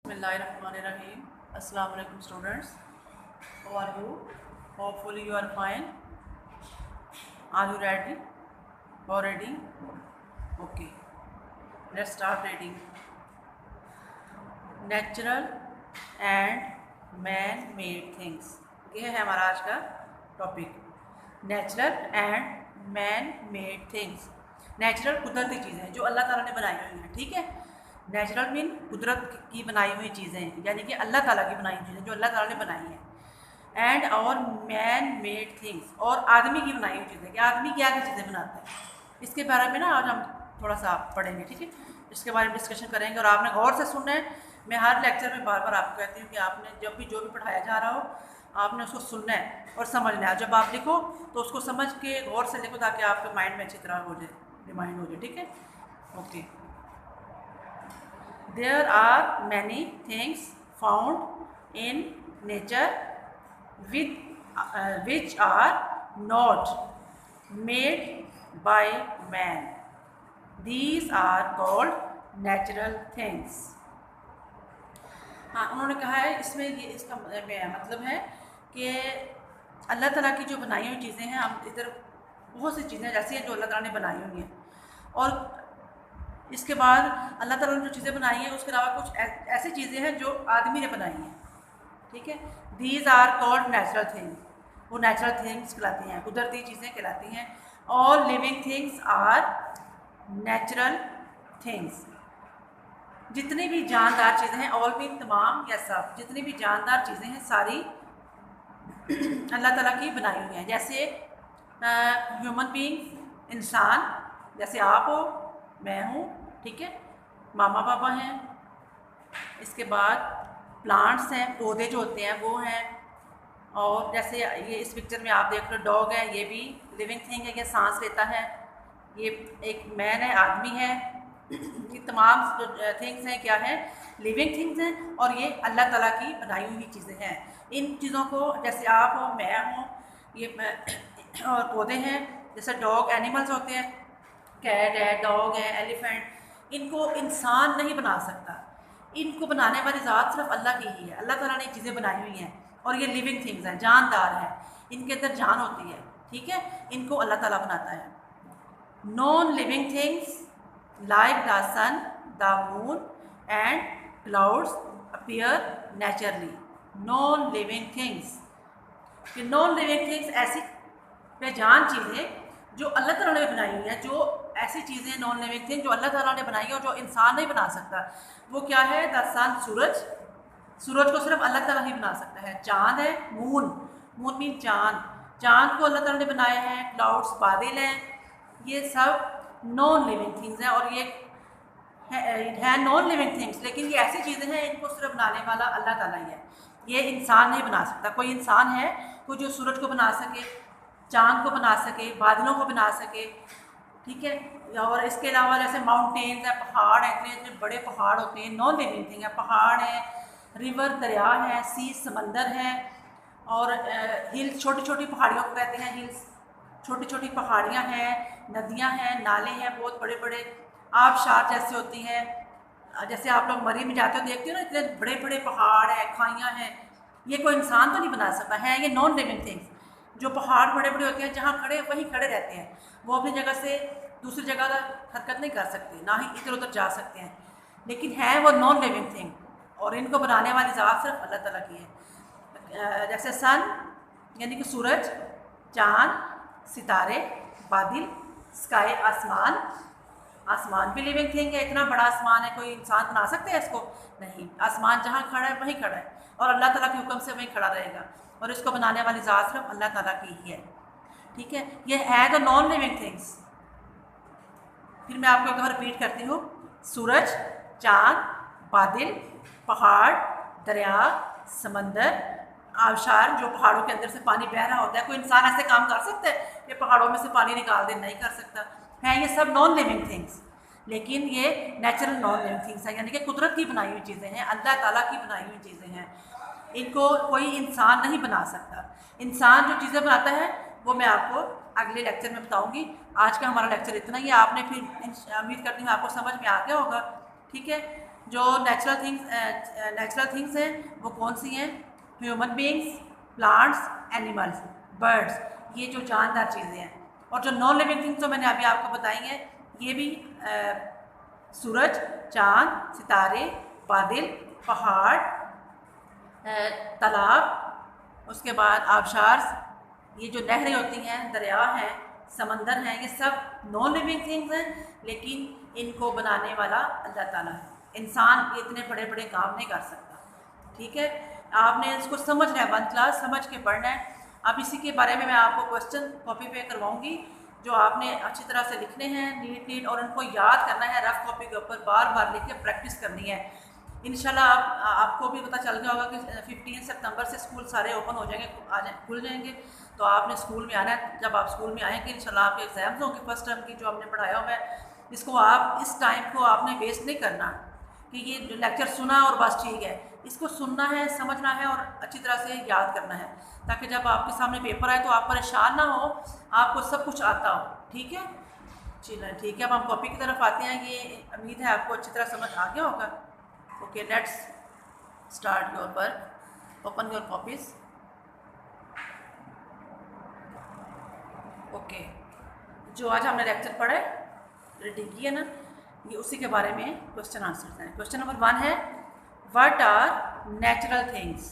Bismillahirrahmanirrahim. Assalamu alaikum students. How are you? Hopefully you are fine. Are you ready? Already? Okay. Let's start reading. Natural and man-made things. ये है हमारा आज का topic. Natural and man-made things. Natural कुदरती चीज़ें जो अल्लाह ताला ने बनाई हुई हैं. ठीक है. नेचुरल मीन कुदरत की बनाई हुई चीज़ें, यानी कि अल्लाह ताला की बनाई हुई चीज़ें जो अल्लाह ताला ने बनाई हैं. एंड और मैन मेड थिंग्स, और आदमी की बनाई हुई चीज़ें कि आदमी क्या क्या चीज़ें बनाता है. इसके बारे में ना आज हम थोड़ा सा पढ़ेंगे. ठीक है. इसके बारे में डिस्कशन करेंगे और आपने गौर से सुनना है. मैं हर लेक्चर में बार बार आपको कहती हूँ कि आपने जब भी जो भी पढ़ाया जा रहा हो आपने उसको सुनना है और समझना है. जब आप लिखो तो उसको समझ के गौर से लिखो ताकि आपके माइंड में अच्छी तरह हो जाए, रिमाइंड हो जाए. ठीक है. Okay. There are many things found in nature which are not made by man. These are called natural things. हाँ, उन्होंने कहा है इसमें ये इसका मतलब है कि अल्लाह ताला की जो बनाई हुई चीज़ें हैं, हम इधर बहुत सी चीज़ें जैसी हैं जो अल्लाह ताला ने बनाई हुई हैं, और इसके बाद अल्लाह ताला ने जो चीज़ें बनाई हैं उसके अलावा कुछ ऐसी चीज़ें हैं जो आदमी ने बनाई हैं. ठीक है. These are called natural things. वो नेचुरल थिंग्स कहलाती हैं, कुदरती चीज़ें कहलाती हैं. All living things are natural things. जितनी भी जानदार चीज़ें हैं, ऑल मीन तमाम या सब, जितनी भी जानदार चीज़ें हैं सारी अल्लाह ताला की बनाई हुई हैं. जैसे ह्यूमन बीइंग, इंसान, जैसे आप हो, मैं हूँ. ठीक है. मामा पापा हैं. इसके बाद प्लांट्स हैं, पौधे जो होते हैं वो हैं. और जैसे ये इस पिक्चर में आप देख रहे हो डॉग है, ये भी लिविंग थिंग है, ये सांस लेता है. ये एक मैन है, आदमी है. ये तमाम जो थिंग्स हैं क्या है, लिविंग थिंग्स हैं, और ये अल्लाह ताला की बनाई हुई चीज़ें हैं. इन चीज़ों को जैसे आप हो, मैं हूँ, ये और पौधे हैं. जैसे डॉग, एनिमल्स होते हैं, कैट है, डॉग है, एलिफेंट, इनको इंसान नहीं बना सकता. इनको बनाने वाली ज़ात सिर्फ अल्लाह की ही है. अल्लाह ताला ने चीज़ें बनाई हुई हैं और ये लिविंग थिंग्स हैं, जानदार हैं, इनके अंदर जान होती है. ठीक है. इनको अल्लाह ताला बनाता है. Non living things like the sun, the moon and clouds appear naturally. Non living things. Non living things ऐसी बेजान चीज़ें जो अल्लाह ताला ने बनाई हुई है, जो ऐसी चीज़ें नॉन लिविंग थिंग जो अल्लाह ताला ने बनाई है और जो इंसान नहीं बना सकता. वो क्या है? द सन, सूरज. सूरज को सिर्फ अल्लाह ताला ही बना सकता है. चाँद है, मून, मून मीन चाँद, चाँद को अल्लाह ताला ने बनाया है. क्लाउड्स, बादल हैं. ये सब नॉन लिविंग थिंग्स हैं और ये है नॉन लिविंग थिंग्स, लेकिन ये ऐसी चीज़ें हैं इनको सिर्फ बनाने वाला अल्लाह ताला ही है. ये इंसान नहीं बना सकता. कोई इंसान है कोई जो सूरज को बना सके, चाँद को बना सके, बादलों को बना सके. ठीक है. और इसके अलावा जैसे माउंटेन्स हैं, पहाड़ हैं, इतने इतने बड़े पहाड़ होते हैं, नॉन लिविंग थिंग है. पहाड़ हैं, रिवर, दरिया है, सी, समंदर है, और हिल्स, छोटी छोटी पहाड़ियों को कहते हैं हिल्स. छोटी छोटी पहाड़ियाँ हैं, नदियाँ हैं, नाले हैं, बहुत बड़े बड़े आबशार जैसे होती हैं. जैसे आप लोग मरी में जाते हो देखते हो ना, इतने बड़े बड़े पहाड़ हैं, खाइयाँ हैं. ये कोई इंसान तो नहीं बना सकता है. ये नॉन लिविंग थिंग्स. जो पहाड़ बड़े बड़े होते हैं, जहाँ खड़े वहीं खड़े रहते हैं, वो अपनी जगह से दूसरी जगह हरकत नहीं कर सकते, ना ही इधर उधर जा सकते हैं, लेकिन है वो नॉन लिविंग थिंग. और इनको बनाने वाली ज़ात सिर्फ अल्लाह ताला की है. जैसे सन यानी कि सूरज, चाँद, सितारे, बादल, स्काई, आसमान. आसमान भी लिविंग थिंग है. इतना बड़ा आसमान है, कोई इंसान बना सकते हैं इसको? नहीं. आसमान जहाँ खड़ा है वहीं खड़ा है और अल्लाह ताला के हुक्म से वहीं खड़ा रहेगा, और इसको बनाने वाली ज़ात सिर्फ अल्लाह ताला की ही है. ठीक है. ये है तो नॉन लिविंग थिंग्स. फिर मैं आपको एक बार रिपीट करती हूँ. सूरज, चाँद, बादल, पहाड़, दरिया, समंदर, आबशार, जो पहाड़ों के अंदर से पानी बह रहा होता है. कोई इंसान ऐसे काम कर सकता है कि पहाड़ों में से पानी निकाल दे? नहीं कर सकता है. ये सब नॉन लिविंग थिंग्स, लेकिन ये नेचुरल नॉन लिविंग थिंग्स हैं, यानी कि कुदरत की बनाई हुई चीज़ें हैं, अल्लाह ताला की बनाई हुई चीज़ें हैं. इनको कोई इंसान नहीं बना सकता. इंसान जो चीज़ें बनाता है वो मैं आपको अगले लेक्चर में बताऊंगी. आज का हमारा लेक्चर इतना ही है. आपने फिर उम्मीद करती हूँ आपको समझ में आ गया होगा. ठीक है. जो नेचुरल थिंग्स हैं वो कौन सी हैं? Human beings, plants, animals, birds, ये जो जानदार चीज़ें हैं। और जो नॉन लिविंग थिंग्स जो मैंने अभी आपको बताई हैं, ये भी सूरज, चाँद, सितारे, बादल, पहाड़, तालाब, उसके बाद आबशार, ये जो नहरें होती हैं, दरिया हैं, समंदर हैं, ये सब नॉन लिविंग थिंग्स हैं, लेकिन इनको बनाने वाला अल्लाह ताला है। इंसान इतने बड़े बड़े काम नहीं कर सकता, ठीक है। आपने इसको समझना है, 1 क्लास समझ के पढ़ना है। अब इसी के बारे में मैं आपको क्वेश्चन कॉपी पे करवाऊंगी, जो आपने अच्छी तरह से लिखने हैं, नीट और उनको याद करना है, रफ कॉपी के ऊपर बार बार लिख के प्रैक्टिस करनी है। इंशाल्लाह आपको भी पता चल गया होगा कि 15 सितंबर से स्कूल सारे ओपन हो जाएंगे, खुल जाएंगे। तो आपने स्कूल में आना है। जब आप स्कूल में आएंगे इंशाल्लाह आपके एग्जाम्स होंगे फर्स्ट टर्म की, जो हमने पढ़ाया हुआ है, इसको आप इस टाइम को आपने वेस्ट नहीं करना कि ये लेक्चर सुना और बस ठीक है। इसको सुनना है, समझना है और अच्छी तरह से याद करना है, ताकि जब आपके सामने पेपर आए तो आप परेशान ना हो, आपको सब कुछ आता हो, ठीक है। चलिए ठीक है, अब हम कॉपी की तरफ आते हैं। ये उम्मीद है आपको अच्छी तरह समझ आ गया होगा। Okay, let's start your work. Open your copies. Okay, जो आज हमने लेक्चर पढ़ा है, रीडिंग की है ना, ये उसी के बारे में क्वेश्चन आंसर हैं। क्वेश्चन नंबर 1 है, what are natural things?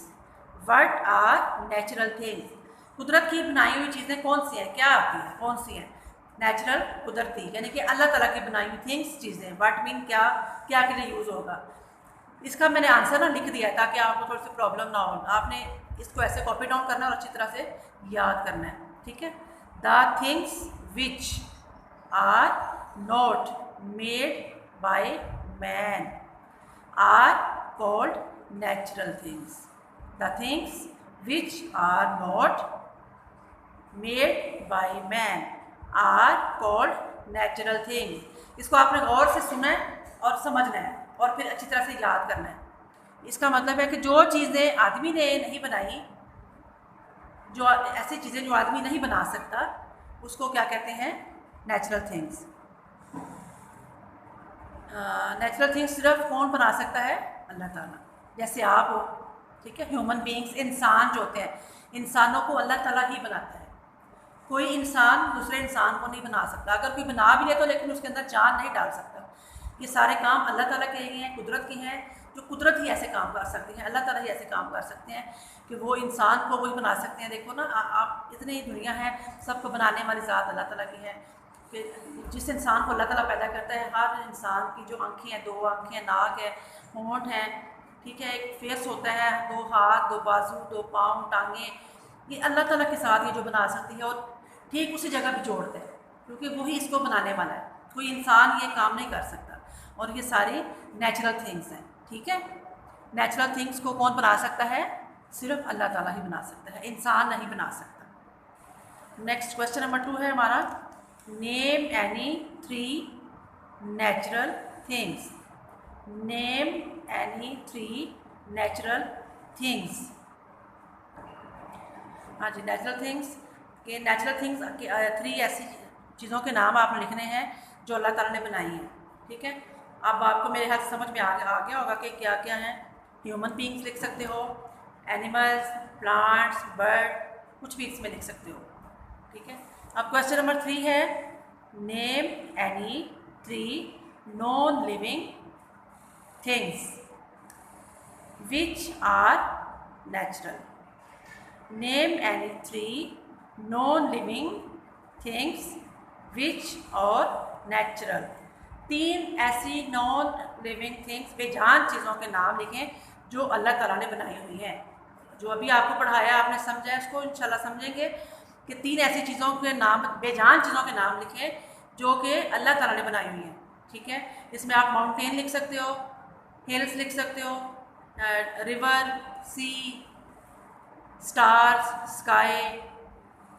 What are natural things? कुदरत की बनाई हुई चीज़ें कौन सी हैं, क्या आती हैं, कौन सी हैं? नेचुरल, कुदरती, यानी कि अल्लाह ताला की बनाई हुई थिंग्स, चीज़ें। व्हाट मीन क्या, क्या के लिए यूज़ होगा। इसका मैंने आंसर ना लिख दिया है ताकि आपको थोड़ी सी प्रॉब्लम ना हो। आपने इसको ऐसे कॉपी डाउन करना है और अच्छी तरह से याद करना है, ठीक है। The things which are not made by man are called natural things. The things which are not made by man are called natural things. इसको आपने गौर से सुना है और समझना है और फिर अच्छी तरह से याद करना है। इसका मतलब है कि जो चीज़ें आदमी ने नहीं बनाई, जो ऐसी चीज़ें जो आदमी नहीं बना सकता, उसको क्या कहते हैं? Natural things. नेचुरल थिंग्स सिर्फ कौन बना सकता है? अल्लाह ताला। जैसे आप हो, ठीक है, ह्यूमन बींग्स, इंसान जो होते हैं, इंसानों को अल्लाह ताला ही बनाता है। कोई इंसान दूसरे इंसान को नहीं बना सकता। अगर कोई बना भी ले तो लेकिन उसके अंदर जान नहीं डाल सकता। ये सारे काम अल्लाह ताला के ही हैं, कुदरत के हैं। जो कुदरत ही ऐसे काम कर सकती है, अल्लाह ताला ही ऐसे काम कर सकते हैं कि वो इंसान को वही बना सकते हैं। देखो ना, आप इतनी दुनिया है, सबको बनाने वाली ज़ात अल्लाह ताला की है। कि जिस इंसान को अल्लाह ताला पैदा करता है, हर इंसान की जो आँखें हैं, 2 आँखें, नाक है, होंठ हैं, ठीक है, एक फेस होता है, 2 हाथ, 2 बाजू, 2 पाँव, टांगें, ये अल्लाह ताला के साथ ये जो बना सकती है, और ठीक उसी जगह भी जोड़ते हैं, क्योंकि वही इसको बनाने वाला है। कोई इंसान ये काम नहीं कर सकता। और ये सारी नेचुरल थिंग्स हैं, ठीक है। नेचुरल थिंग्स को कौन बना सकता है? सिर्फ अल्लाह ताला ही बना सकता है, इंसान नहीं बना सकता। नेक्स्ट क्वेश्चन नंबर 2 है हमारा, name any 3 natural things. Name any 3 natural things. हाँ जी, नेचुरल थिंग्स के, नेचुरल थिंग्स के 3 ऐसी चीज़ों के नाम आपने लिखने हैं जो अल्लाह ताला ने बनाई हैं, ठीक है। अब आपको मेरे हाथ समझ में आ गया होगा कि क्या क्या हैं। ह्यूमन बींग्स लिख सकते हो, एनिमल्स, प्लांट्स, बर्ड, कुछ भी इसमें लिख सकते हो, ठीक है। अब क्वेश्चन नंबर 3 है, name any 3 non living things which are natural. Name any 3 non living things which are natural. 3 ऐसी नॉन लिविंग थिंग्स, बेजान चीज़ों के नाम लिखें जो अल्लाह ताला ने बनाई हुई हैं। जो अभी आपको पढ़ाया, आपने समझा, इसको इंशाल्लाह समझेंगे कि 3 ऐसी चीज़ों के नाम, बेजान चीज़ों के नाम लिखें जो कि अल्लाह ताला ने बनाई हुई हैं, ठीक है। इसमें आप माउंटेन लिख सकते हो, हिल्स लिख सकते हो, रिवर, सी, स्टार्स, स्काई,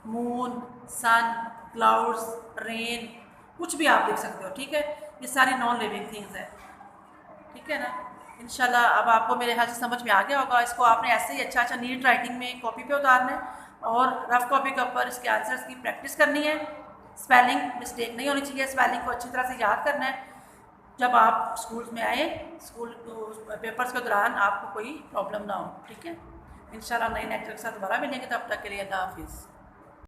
मून, सन, क्लाउड्स, रेन, कुछ भी आप लिख सकते हो, ठीक है। ये सारी नॉन लिविंग थिंग्स है, ठीक है ना। इंशाल्लाह अब आपको मेरे ख्याल से समझ में आ गया होगा। इसको आपने ऐसे ही अच्छा नीट राइटिंग में कॉपी पे उतारना है और रफ कॉपी के ऊपर इसके आंसर्स की प्रैक्टिस करनी है। स्पेलिंग मिस्टेक नहीं होनी चाहिए, स्पेलिंग को अच्छी तरह से याद करना है। जब आप स्कूल में आए, स्कूल पेपर्स के दौरान आपको कोई प्रॉब्लम ना हो। ठीक है, इंशाल्लाह नए लेक्चर के साथ दोबारा मिलेंगे, तब तक के लिए अल्लाह हाफिज़।